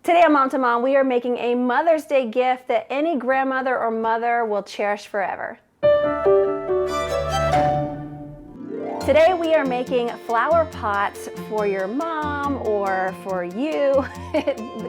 Today on Mom to Mom, we are making a Mother's Day gift that any grandmother or mother will cherish forever. Today we are making flower pots for your mom or for you.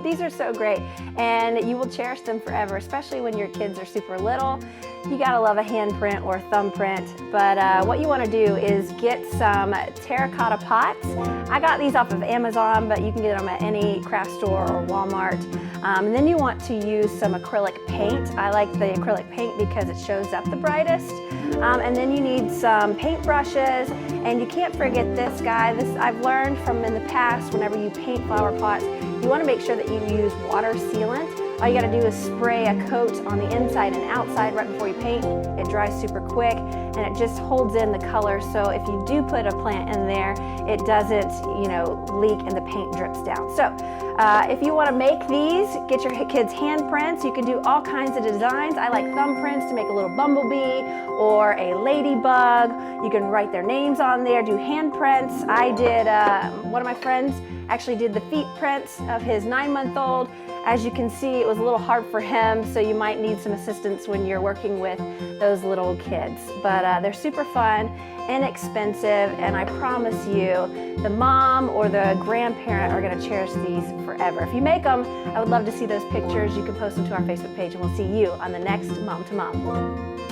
These are so great and you will cherish them forever, especially when your kids are super little. You gotta love a handprint or thumbprint, but what you wanna do is get some terracotta pots. I got these off of Amazon, but you can get them at any craft store or Walmart. And then you want to use some acrylic paint. I like the acrylic paint because it shows up the brightest. And then you need some paint brushes, and you can't forget this guy. This I've learned from in the past, whenever you paint flower pots, you want to make sure that you use water sealant. All you got to do is spray a coat on the inside and outside right before you paint. It dries super quick and it just holds in the color, so if you do put a plant in there, it doesn't, leak and the paint drips down. So if you want to make these, get your kids' handprints. You can do all kinds of designs. I like thumbprints to make a little bumblebee or a ladybug. You can write their names on there, do handprints. I did, one of my friends actually did the feet prints of his 9-month-old. As you can see, it was a little hard for him, so you might need some assistance when you're working with those little kids. But they're super fun, inexpensive, and I promise you, the mom or the grandparent are gonna cherish these forever. If you make them, I would love to see those pictures. You can post them to our Facebook page, and we'll see you on the next Mom to Mom.